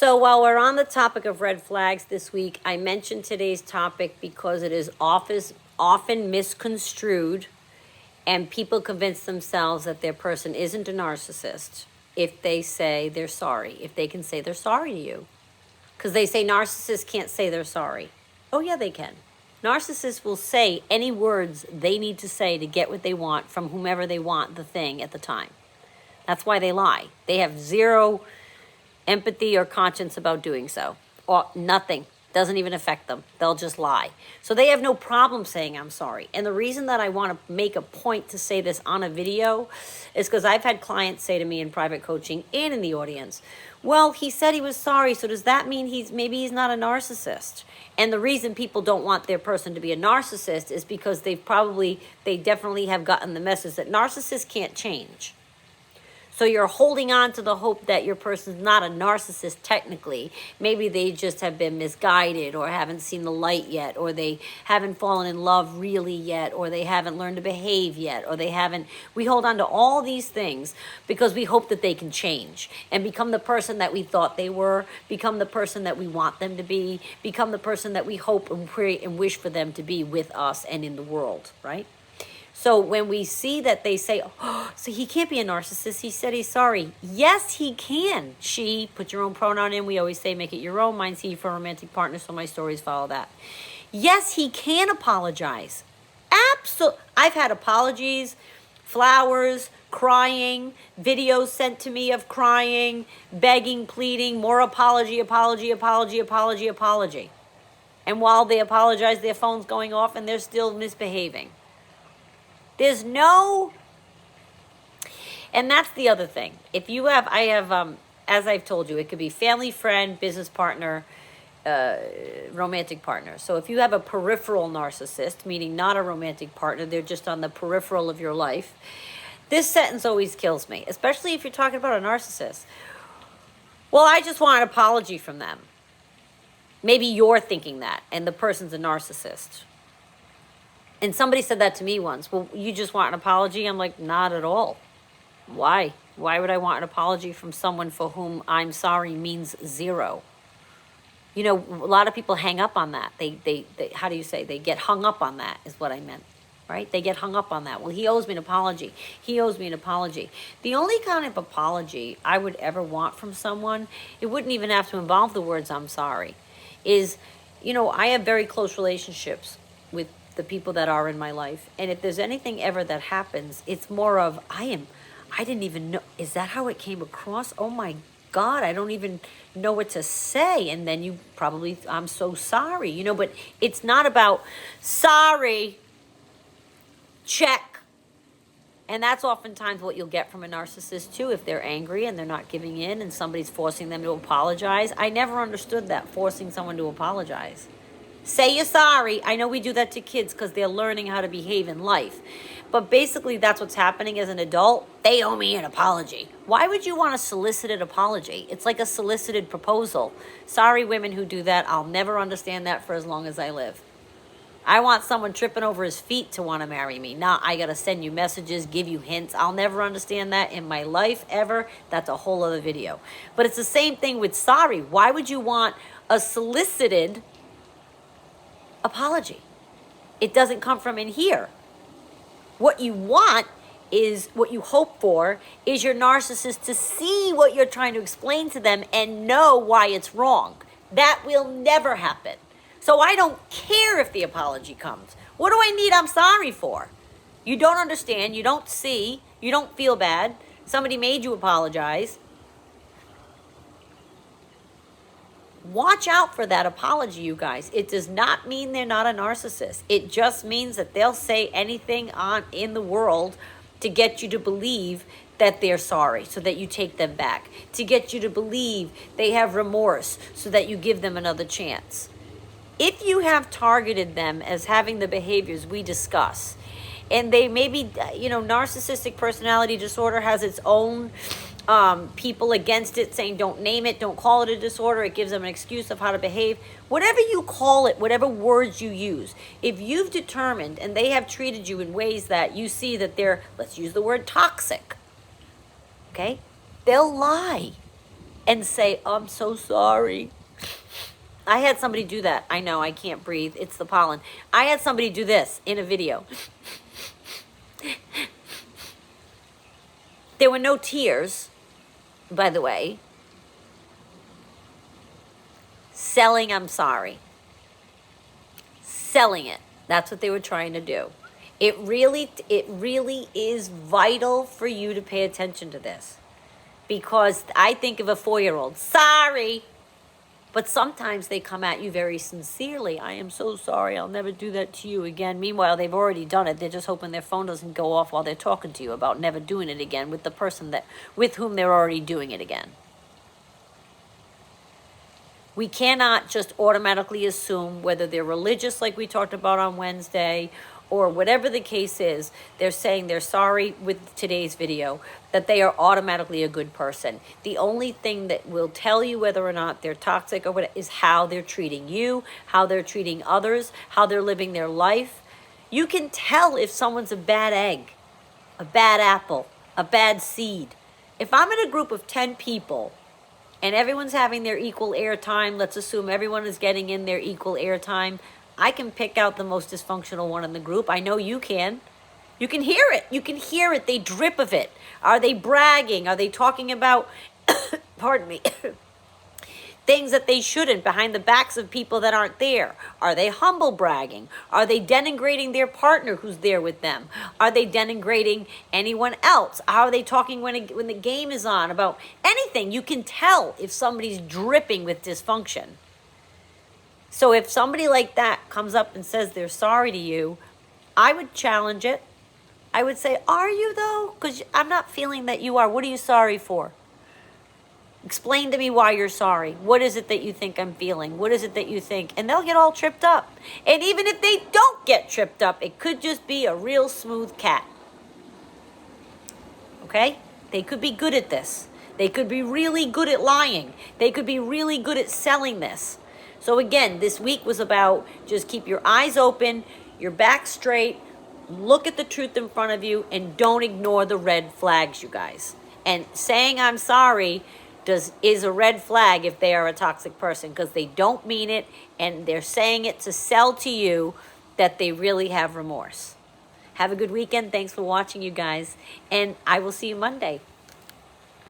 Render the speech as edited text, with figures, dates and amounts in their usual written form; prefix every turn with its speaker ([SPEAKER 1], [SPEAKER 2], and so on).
[SPEAKER 1] So while we're on the topic of red flags this week, I mentioned today's topic because it is often misconstrued, and people convince themselves that their person isn't a narcissist if they say they're sorry, if they can say they're sorry to you. Because they say narcissists can't say they're sorry. Oh yeah, they can. Narcissists will say any words they need to say to get what they want from whomever they want the thing at the time. That's why they lie. They have zero empathy or conscience about doing so, or nothing. Doesn't even affect them. They'll just lie. So they have no problem saying I'm sorry. And the reason that I want to make a point to say this on a video is because I've had clients say to me in private coaching and in the audience, well, he said he was sorry, so does that mean maybe he's not a narcissist? And the reason people don't want their person to be a narcissist is because they definitely have gotten the message that narcissists can't change. So you're holding on to the hope that your person's not a narcissist technically. Maybe they just have been misguided or haven't seen the light yet, or they haven't fallen in love really yet, or they haven't learned to behave yet, or we hold on to all these things because we hope that they can change and become the person that we thought they were, become the person that we want them to be, become the person that we hope and pray and wish for them to be with us and in the world, right? So when we see that they say, oh, so he can't be a narcissist, he said he's sorry. Yes, he can. She, put your own pronoun in. We always say make it your own. Mine, see, for a romantic partner, so my stories follow that. Yes, he can apologize. Absolutely. I've had apologies, flowers, crying, videos sent to me of crying, begging, pleading, more apology. And while they apologize, their phone's going off and they're still misbehaving. There's no, and that's the other thing. As I've told you, it could be family, friend, business partner, romantic partner. So if you have a peripheral narcissist, meaning not a romantic partner, they're just on the peripheral of your life, this sentence always kills me, especially if you're talking about a narcissist. Well, I just want an apology from them. Maybe you're thinking that, and the person's a narcissist. And somebody said that to me once. Well, you just want an apology? I'm like, not at all. Why? Why would I want an apology from someone for whom I'm sorry means zero? You know, a lot of people hang up on that. They how do you say? They get hung up on that is what I meant, right? They get hung up on that. Well, he owes me an apology. He owes me an apology. The only kind of apology I would ever want from someone, it wouldn't even have to involve the words I'm sorry, is, you know, I have very close relationships with the people that are in my life. And if there's anything ever that happens, it's more of, I didn't even know, is that how it came across? Oh my God, I don't even know what to say. And then you probably, I'm so sorry, you know, but it's not about sorry, check. And that's oftentimes what you'll get from a narcissist too, if they're angry and they're not giving in and somebody's forcing them to apologize. I never understood that, forcing someone to apologize. Say you're sorry. I know we do that to kids because they're learning how to behave in life. But basically that's what's happening as an adult. They owe me an apology. Why would you want a solicited apology? It's like a solicited proposal. Sorry, women who do that. I'll never understand that for as long as I live. I want someone tripping over his feet to want to marry me. Now I got to send you messages, give you hints. I'll never understand that in my life ever. That's a whole other video. But it's the same thing with sorry. Why would you want a solicited apology? It doesn't come from in here. What you want is, what you hope for is your narcissist to see what you're trying to explain to them and know why it's wrong. That will never happen. So I don't care if the apology comes. What do I need I'm sorry for? You don't understand, you don't see, you don't feel bad. Somebody made you apologize. Watch out for that apology, you guys. It does not mean they're not a narcissist. It just means that they'll say anything in the world to get you to believe that they're sorry, so that you take them back. To get you to believe they have remorse, so that you give them another chance. If you have targeted them as having the behaviors we discuss, and they maybe, narcissistic personality disorder has its own people against it, saying don't name it, don't call it a disorder. It gives them an excuse of how to behave. Whatever you call it, whatever words you use, if you've determined and they have treated you in ways that you see that they're, let's use the word toxic, okay? They'll lie. and say, I'm so sorry. I had somebody do that. I know, I can't breathe. It's the pollen. I had somebody do this in a video. There were no tears, by the way. Selling I'm sorry. Selling it. That's what they were trying to do. It really is vital for you to pay attention to this. Because I think of a 4-year-old, sorry. But sometimes they come at you very sincerely. I am so sorry. I'll never do that to you again. Meanwhile, they've already done it. They're just hoping their phone doesn't go off while they're talking to you about never doing it again with the person with whom they're already doing it again. We cannot just automatically assume whether they're religious, like we talked about on Wednesday, or whatever the case is, they're saying they're sorry with today's video, that they are automatically a good person. The only thing that will tell you whether or not they're toxic or what is how they're treating you, how they're treating others, how they're living their life. You can tell if someone's a bad egg, a bad apple, a bad seed. If I'm in a group of 10 people and everyone's having their equal airtime, let's assume everyone is getting in their equal airtime, I can pick out the most dysfunctional one in the group. I know you can. You can hear it. You can hear it. They drip of it. Are they bragging? Are they talking about, pardon me, things that they shouldn't behind the backs of people that aren't there? Are they humble bragging? Are they denigrating their partner who's there with them? Are they denigrating anyone else? How are they talking when the game is on about anything? You can tell if somebody's dripping with dysfunction. So if somebody like that comes up and says they're sorry to you, I would challenge it. I would say, are you though? Because I'm not feeling that you are. What are you sorry for? Explain to me why you're sorry. What is it that you think I'm feeling? What is it that you think? And they'll get all tripped up. And even if they don't get tripped up, it could just be a real smooth cat. Okay? They could be good at this. They could be really good at lying. They could be really good at selling this. So again, this week was about just keep your eyes open, your back straight, look at the truth in front of you, and don't ignore the red flags, you guys. And saying I'm sorry is a red flag if they are a toxic person, because they don't mean it, and they're saying it to sell to you that they really have remorse. Have a good weekend. Thanks for watching, you guys. And I will see you Monday.